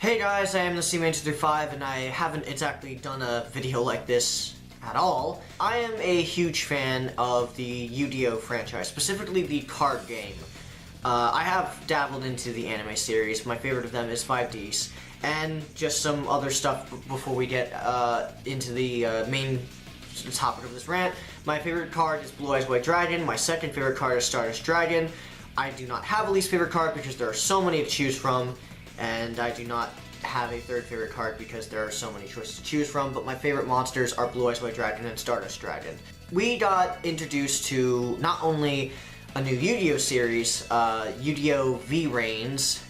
Hey guys, I am the C-Man235 and I haven't exactly done a video like this at all. I am a huge fan of the Yu-Gi-Oh franchise, specifically the card game. I have dabbled into the anime series. My favorite of them is 5Ds, and just some other stuff before we get into the main topic of this rant. My favorite card is Blue Eyes White Dragon. My second favorite card is Stardust Dragon. I do not have a least favorite card because there are so many to choose from. And I do not have a third favorite card because there are so many choices to choose from, but my favorite monsters are Blue Eyes White Dragon and Stardust Dragon. We got introduced to not only a new Yu-Gi-Oh series, Yu-Gi-Oh! V-Reigns,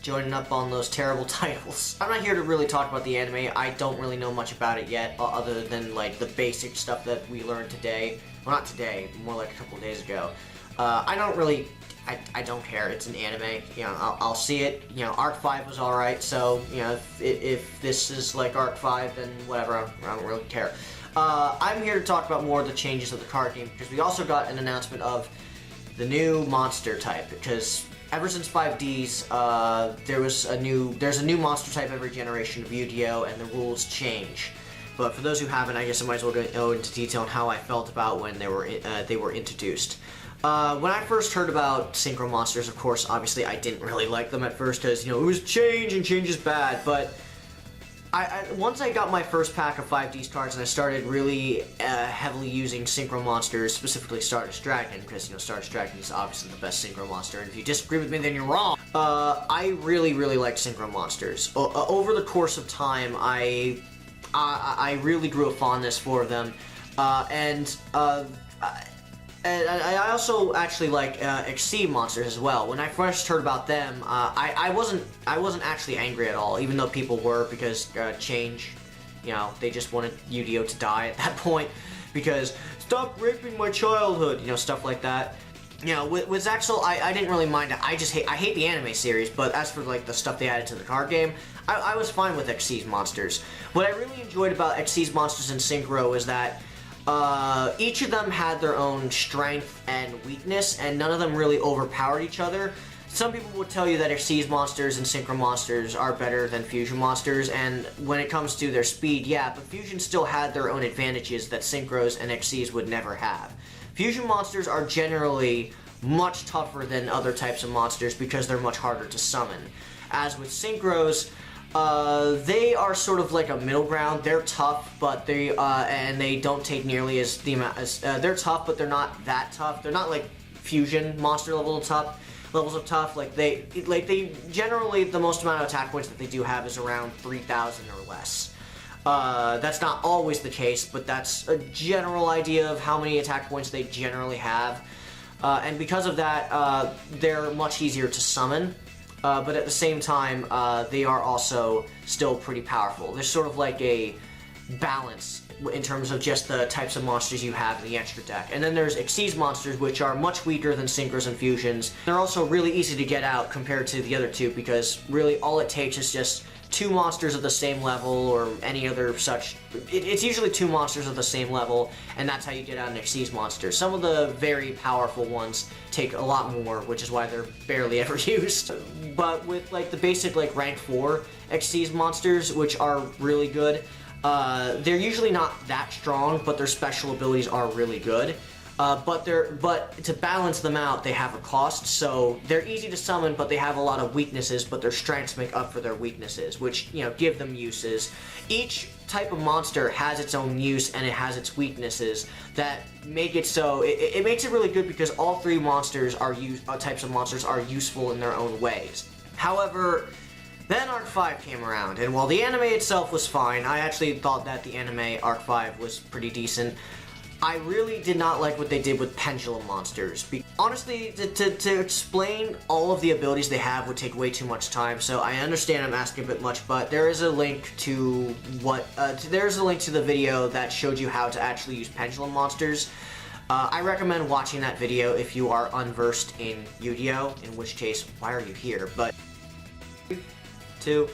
joining up on those terrible titles. I'm not here to really talk about the anime. I don't really know much about it yet, other than like the basic stuff that we learned today. Well, not today, more like a couple of days ago. I don't care. It's an anime. You know, I'll see it. You know, Arc 5 was alright, so, you know, if this is like Arc 5, then whatever, I don't really care. I'm here to talk about more of the changes of the card game, because we also got an announcement of the new monster type, because ever since 5Ds, there's a new monster type every generation of Yu-Gi-Oh, and the rules change. But for those who haven't, I guess I might as well go into detail on how I felt about when they were introduced. When I first heard about Synchro Monsters, of course, obviously I didn't really like them at first because, you know, it was change and change is bad, but once I got my first pack of 5Ds cards and I started really heavily using Synchro Monsters, specifically Stardust Dragon, because, you know, Stardust Dragon is obviously the best Synchro Monster, and if you disagree with me, then you're wrong. I really liked Synchro Monsters. Over the course of time, I really grew a fondness for them, and I also actually like Exceed Monsters as well. When I first heard about them, I wasn't actually angry at all, even though people were, because change, you know, they just wanted Yu-Gi-Oh to die at that point, because stop raping my childhood, you know, stuff like that. You know, with Zexal, I didn't really mind it. I hate the anime series, but as for like the stuff they added to the card game, I was fine with Exceed Monsters. What I really enjoyed about Exceed Monsters and Synchro is that each of them had their own strength and weakness, and none of them really overpowered each other. Some people would tell you that Exceed Monsters and Synchro Monsters are better than Fusion Monsters, and when it comes to their speed, yeah, but Fusion still had their own advantages that Synchros and Exceeds would never have. Fusion Monsters are generally much tougher than other types of monsters because they're much harder to summon. As with Synchros, they are sort of like a middle ground. They're tough, but they don't take nearly as the amount as they're tough, but they're not that tough. They're not like Fusion monster levels of tough. Like they generally, the most amount of attack points that they do have is around 3,000 or less. That's not always the case, but that's a general idea of how many attack points they generally have. And because of that, they're much easier to summon. But at the same time, they are also still pretty powerful. There's sort of like a balance in terms of just the types of monsters you have in the extra deck. And then there's Exceed Monsters, which are much weaker than Synchros and Fusions. They're also really easy to get out compared to the other two, because really all it takes is just two monsters of the same level or any other such. It's usually two monsters of the same level, and that's how you get out an Exceed Monster. Some of the very powerful ones take a lot more, which is why they're barely ever used. But with like the basic like rank 4 Exceed Monsters, which are really good, they're usually not that strong, but their special abilities are really good. But to balance them out, they have a cost, so they're easy to summon, but they have a lot of weaknesses, but their strengths make up for their weaknesses, which, you know, give them uses. Each type of monster has its own use, and it has its weaknesses that make it so, it makes it really good because all three monsters types of monsters are useful in their own ways. However, then Arc 5 came around, and while the anime itself was fine, I actually thought that the anime Arc 5 was pretty decent. I really did not like what they did with Pendulum Monsters. Honestly, to explain all of the abilities they have would take way too much time, so I understand I'm asking a bit much, but there is a link to the video that showed you how to actually use Pendulum Monsters. I recommend watching that video if you are unversed in Yu-Gi-Oh, in which case, why are you here? But 3, 2,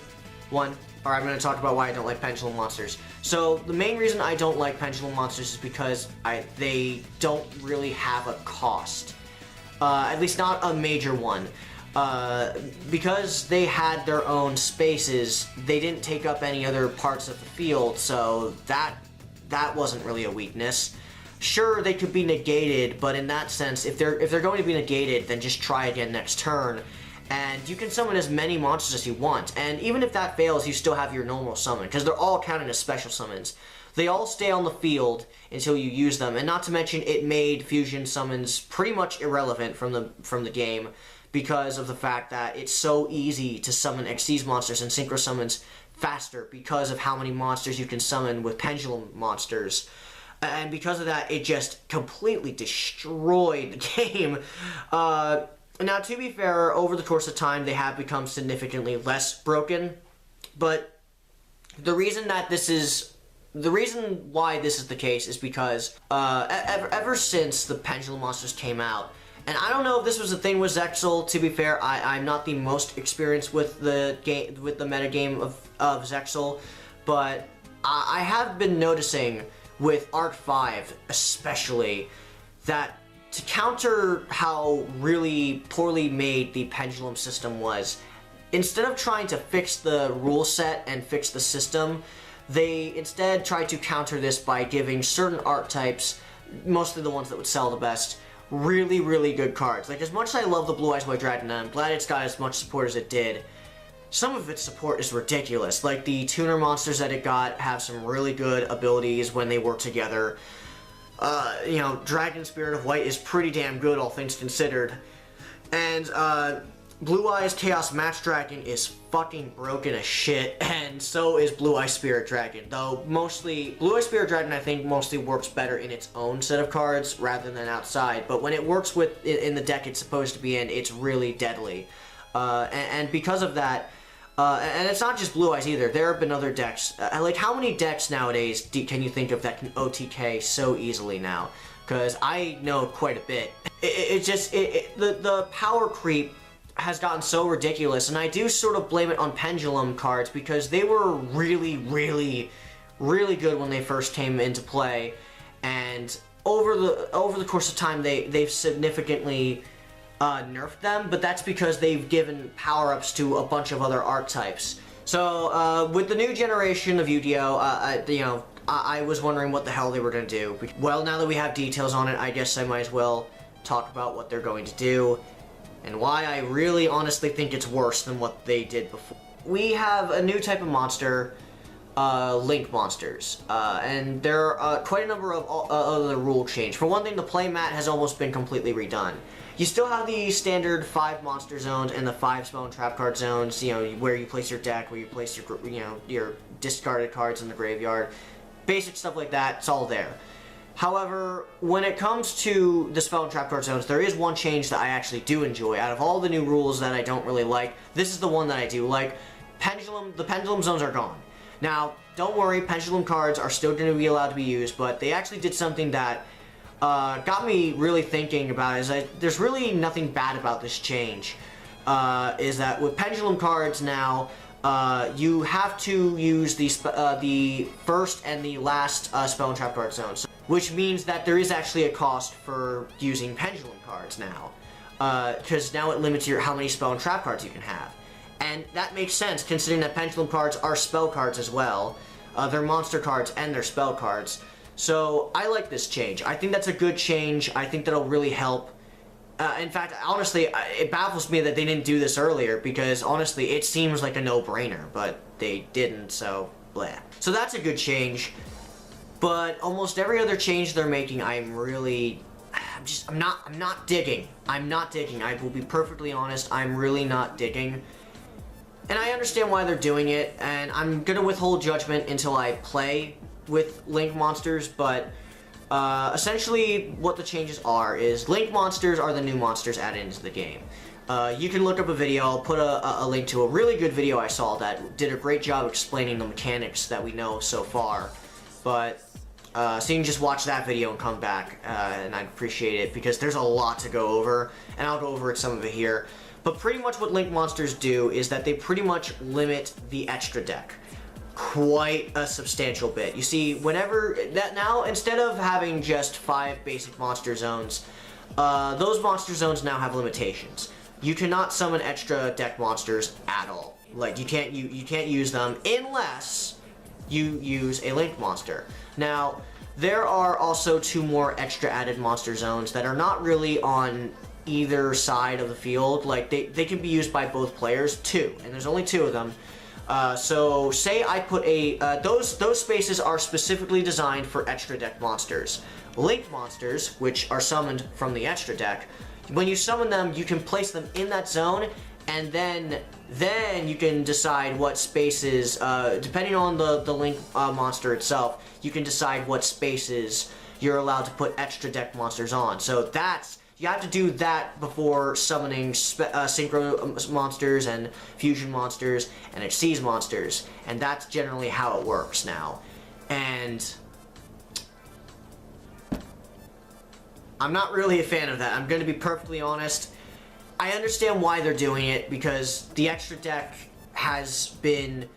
1. Alright, I'm going to talk about why I don't like Pendulum Monsters. So, the main reason I don't like Pendulum Monsters is because they don't really have a cost. At least not a major one. because they had their own spaces, they didn't take up any other parts of the field, so that wasn't really a weakness. Sure, they could be negated, but in that sense, if they're going to be negated, then just try again next turn. And you can summon as many monsters as you want, and even if that fails, you still have your normal summon, because they're all counted as special summons. They all stay on the field until you use them, and not to mention it made fusion summons pretty much irrelevant from the game, because of the fact that it's so easy to summon Xyz monsters and synchro summons faster because of how many monsters you can summon with Pendulum Monsters. And because of that, it just completely destroyed the game. Now, to be fair, over the course of time, they have become significantly less broken. But the reason why this is the case is because ever since the Pendulum Monsters came out, and I don't know if this was a thing with Zexal. To be fair, I'm not the most experienced with the game, with the metagame of Zexal, but I have been noticing with Arc 5 especially that to counter how really poorly made the pendulum system was, instead of trying to fix the rule set and fix the system, they instead tried to counter this by giving certain archetypes, mostly the ones that would sell the best, really, really good cards. Like, as much as I love the Blue Eyes White Dragon, and I'm glad it's got as much support as it did, some of its support is ridiculous. Like, the tuner monsters that it got have some really good abilities when they work together. You know, Dragon Spirit of White is pretty damn good, all things considered. And, Blue Eyes Chaos Match Dragon is fucking broken as shit, and so is Blue Eyes Spirit Dragon. Though, mostly, Blue Eyes Spirit Dragon, I think, mostly works better in its own set of cards rather than outside. But when it works in the deck it's supposed to be in, it's really deadly. And because of that, and it's not just Blue Eyes either. There have been other decks. Like, how many decks nowadays can you think of that can OTK so easily now? Because I know quite a bit. The power creep has gotten so ridiculous, and I do sort of blame it on Pendulum cards because they were really, really, really good when they first came into play, and over the course of time they've significantly nerfed them, but that's because they've given power-ups to a bunch of other archetypes. So, with the new generation of Yu-Gi-Oh, I was wondering what the hell they were going to do. Well, now that we have details on it, I guess I might as well talk about what they're going to do, and why I really honestly think it's worse than what they did before. We have a new type of monster, Link Monsters, and there are quite a number of other rule change. For one thing, the playmat has almost been completely redone. You still have the standard 5 monster zones and the 5 spell and trap card zones, you know, where you place your deck, where you place your, your discarded cards in the graveyard. Basic stuff like that, it's all there. However, when it comes to the spell and trap card zones, there is one change that I actually do enjoy. Out of all the new rules that I don't really like, this is the one that I do like. The pendulum zones are gone. Now, don't worry, pendulum cards are still going to be allowed to be used, but they actually did something that got me really thinking about it. There's really nothing bad about this change. Is that with pendulum cards now, you have to use the first and the last spell and trap card zones, which means that there is actually a cost for using pendulum cards now, because now it limits how many spell and trap cards you can have. And that makes sense, considering that pendulum cards are spell cards as well. They're monster cards and they're spell cards. So I like this change. I think that's a good change. I think that'll really help. In fact, honestly, it baffles me that they didn't do this earlier, because honestly, it seems like a no-brainer, but they didn't, so bleh. So that's a good change. But almost every other change they're making, I'm not digging. I'm not digging. I will be perfectly honest, I'm really not digging. And I understand why they're doing it, and I'm gonna withhold judgment until I play with Link Monsters, but essentially what the changes are is Link Monsters are the new monsters added into the game. You can look up a video. I'll put a link to a really good video I saw that did a great job explaining the mechanics that we know so far. But so you can just watch that video and come back, and I'd appreciate it, because there's a lot to go over, and I'll go over some of it here. But pretty much what Link Monsters do is that they pretty much limit the extra deck quite a substantial bit. You see, now, instead of having just 5 basic monster zones, those monster zones now have limitations. you cannot summon extra deck monsters at all. Like, you can't use them unless you use a Link monster. Now, there are also 2 more extra added monster zones that are not really on either side of the field. Like, they can be used by both players, 2, and there's only 2 of them. So say I put those spaces are specifically designed for extra deck monsters. Link monsters, which are summoned from the extra deck, when you summon them, you can place them in that zone, and then you can decide what spaces, depending on the Link monster itself, you can decide what spaces you're allowed to put extra deck monsters on. So you have to do that before summoning Synchro monsters and Fusion monsters and Xyz monsters, and that's generally how it works now. And I'm not really a fan of that. I'm going to be perfectly honest. I understand why they're doing it, because the extra deck has been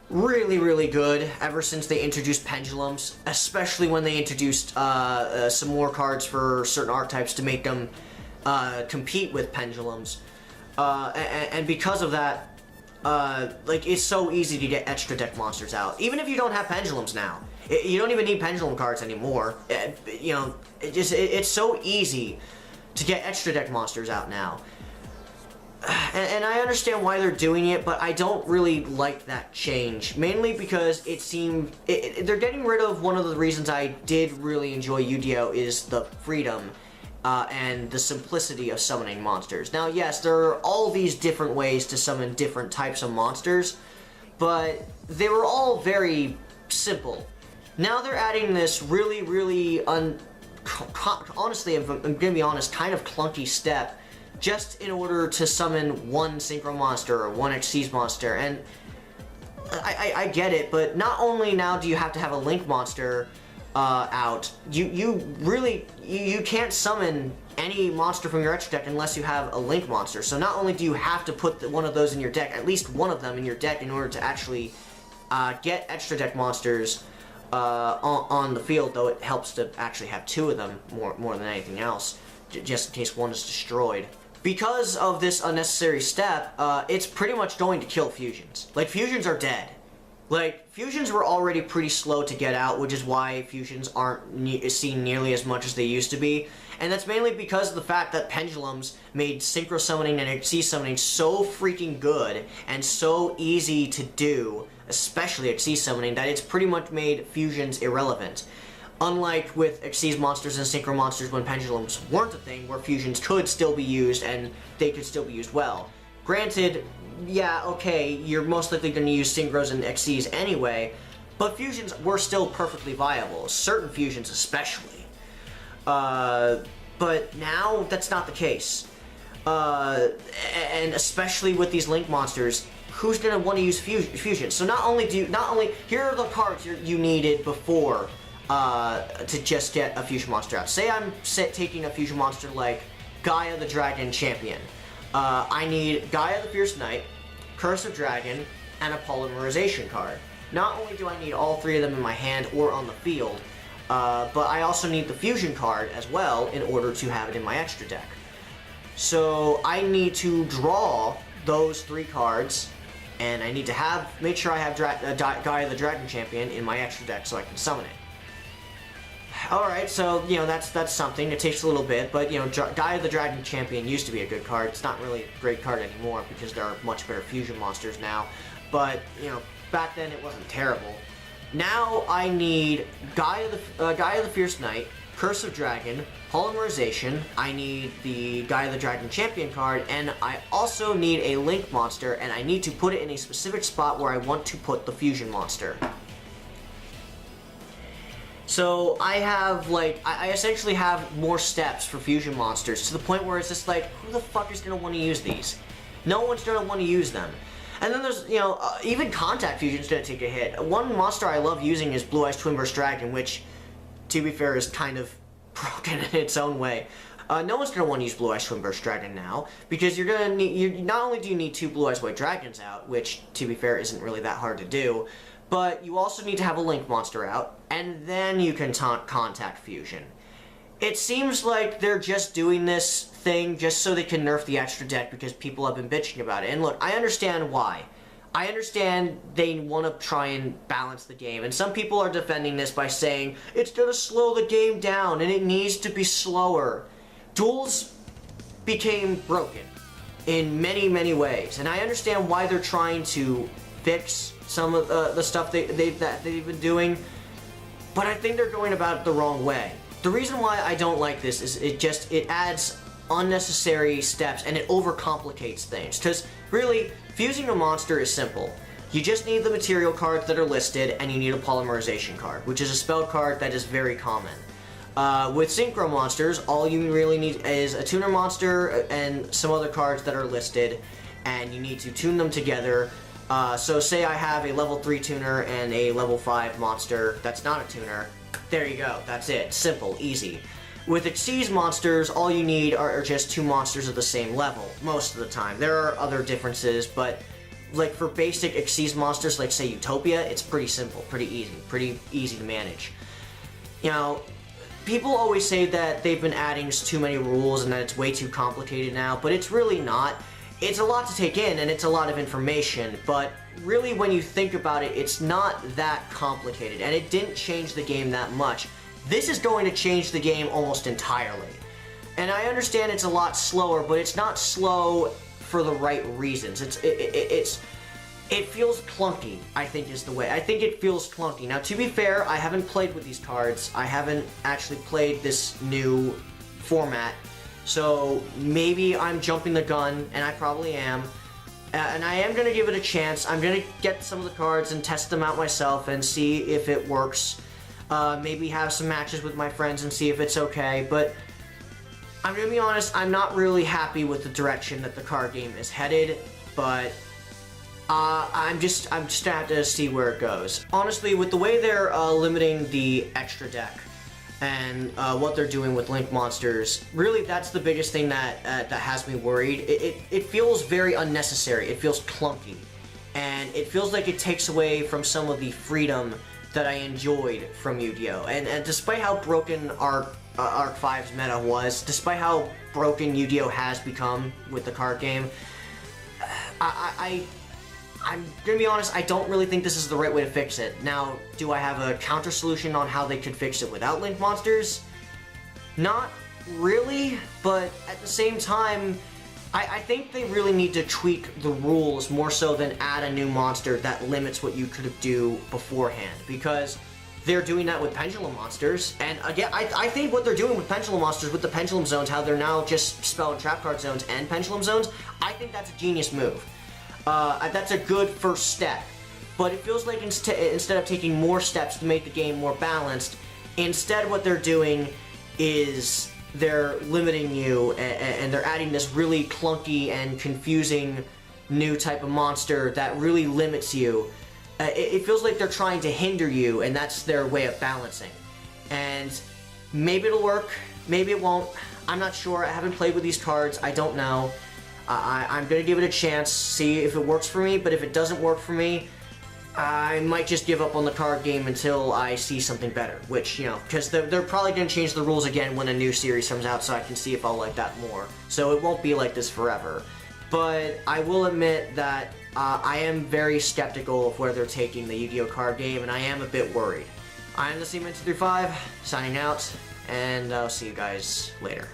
really, really good ever since they introduced pendulums, especially when they introduced some more cards for certain archetypes to make them compete with pendulums. And because of that, like, it's so easy to get extra deck monsters out. Even if you don't have pendulums now. You don't even need pendulum cards anymore. You know, it's so easy to get extra deck monsters out now. And I understand why they're doing it, but I don't really like that change. Mainly because it seemed they're getting rid of one of the reasons I did really enjoy Yu-Gi-Oh! Is the freedom and the simplicity of summoning monsters. Now, yes, there are all these different ways to summon different types of monsters, but they were all very simple. Now they're adding this really, really honestly, I'm gonna be honest, kind of clunky step, just in order to summon one Synchro monster or one Xyz monster. And I get it, but not only now do you have to have a Link monster out, you can't summon any monster from your extra deck unless you have a Link monster. So not only do you have to put one of those in your deck, at least one of them in your deck, in order to actually get extra deck monsters on the field, though it helps to actually have 2 of them more than anything else, just in case one is destroyed. Because of this unnecessary step, it's pretty much going to kill fusions. Like, fusions are dead. Like, fusions were already pretty slow to get out, which is why fusions aren't seen nearly as much as they used to be. And that's mainly because of the fact that pendulums made synchro summoning and Xyz summoning so freaking good and so easy to do, especially Xyz summoning, that it's pretty much made fusions irrelevant. Unlike with Xyz monsters and Synchro monsters when pendulums weren't a thing, where fusions could still be used and they could still be used well. Granted, yeah, okay, you're most likely going to use Synchros and Xyz anyway, but fusions were still perfectly viable, certain fusions especially. But now, that's not the case. And especially with these Link monsters, who's going to want to use fusion? So not only here are the cards you needed before to just get a fusion monster out. Say I'm taking a fusion monster like Gaia the Dragon Champion. I need Gaia the Fierce Knight, Curse of Dragon, and a Polymerization card. Not only do I need all 3 of them in my hand or on the field, but I also need the fusion card as well in order to have it in my extra deck. So I need to draw those 3 cards, and I need to make sure I have Gaia the Dragon Champion in my extra deck so I can summon it. Alright, so, you know, that's something. It takes a little bit, but, you know, Gaia the Dragon Champion used to be a good card. It's not really a great card anymore because there are much better fusion monsters now. But, you know, back then it wasn't terrible. Now I need Gaia the Fierce Knight, Curse of Dragon, Polymerization. I need the Gaia the Dragon Champion card, and I also need a Link monster, and I need to put it in a specific spot where I want to put the fusion monster. So I have, like, I essentially have more steps for fusion monsters, to the point where it's just like, who the fuck is going to want to use these? No one's going to want to use them. And then there's, you know, even Contact Fusion's going to take a hit. One monster I love using is Blue Eyes Twin Burst Dragon, which, to be fair, is kind of broken in its own way. No one's going to want to use Blue Eyes Twin Burst Dragon now, because you're going to need, not only do you need 2 Blue Eyes White Dragons out, which, to be fair, isn't really that hard to do, but you also need to have a Link monster out, and then you can Contact Fusion. It seems like they're just doing this thing just so they can nerf the extra deck because people have been bitching about it. And look, I understand why. I understand they want to try and balance the game, and some people are defending this by saying it's going to slow the game down and it needs to be slower. Duels became broken in many, many ways, and I understand why they're trying to fix some of the stuff that they've been doing, but I think they're going about it the wrong way. The reason why I don't like this is it adds unnecessary steps and it overcomplicates things, because really, fusing a monster is simple. You just need the material cards that are listed, and you need a polymerization card, which is a spell card that is very common. With Synchro Monsters, all you really need is a tuner monster and some other cards that are listed, and you need to tune them together. So say I have a level 3 tuner and a level 5 monster that's not a tuner. There you go, that's it. Simple, easy. With Xyz monsters, all you need are just 2 monsters of the same level, most of the time. There are other differences, but like for basic Xyz monsters, like say Utopia, it's pretty simple, pretty easy to manage. You know, people always say that they've been adding too many rules and that it's way too complicated now, but it's really not. It's a lot to take in and it's a lot of information, but really when you think about it, it's not that complicated, and it didn't change the game that much. This is going to change the game almost entirely. And I understand it's a lot slower, but it's not slow for the right reasons. It feels clunky, I think is the way. I think it feels clunky. Now, to be fair, I haven't played with these cards. I haven't actually played this new format. So maybe I'm jumping the gun, and I probably am. And I am going to give it a chance. I'm going to get some of the cards and test them out myself and see if it works. Maybe have some matches with my friends and see if it's okay, but I'm gonna be honest, I'm not really happy with the direction that the card game is headed, but I'm just gonna have to see where it goes. Honestly, with the way they're limiting the extra deck and what they're doing with Link Monsters, really that's the biggest thing that has me worried. It feels very unnecessary, it feels clunky, and it feels like it takes away from some of the freedom that I enjoyed from Yu-Gi-Oh! And despite how broken Arc 5's meta was, despite how broken Yu-Gi-Oh! Has become with the card game, I'm gonna be honest, I don't really think this is the right way to fix it. Now, do I have a counter solution on how they could fix it without Link Monsters? Not really, but at the same time, I think they really need to tweak the rules more so than add a new monster that limits what you could do beforehand, because they're doing that with Pendulum Monsters, and again, I think what they're doing with Pendulum Monsters, with the Pendulum Zones, how they're now just Spell and Trap Card Zones and Pendulum Zones, I think that's a genius move. That's a good first step, but it feels like instead of taking more steps to make the game more balanced, instead what they're doing is they're limiting you, and they're adding this really clunky and confusing new type of monster that really limits you. It feels like they're trying to hinder you, and that's their way of balancing. And maybe it'll work, maybe it won't. I'm not sure. I haven't played with these cards. I don't know. I'm going to give it a chance, see if it works for me, but if it doesn't work for me, I might just give up on the card game until I see something better, which, you know, because they're probably going to change the rules again when a new series comes out, so I can see if I'll like that more. So it won't be like this forever. But I will admit that I am very skeptical of where they're taking the Yu-Gi-Oh! Card game, and I am a bit worried. I am the Seaman235, signing out, and I'll see you guys later.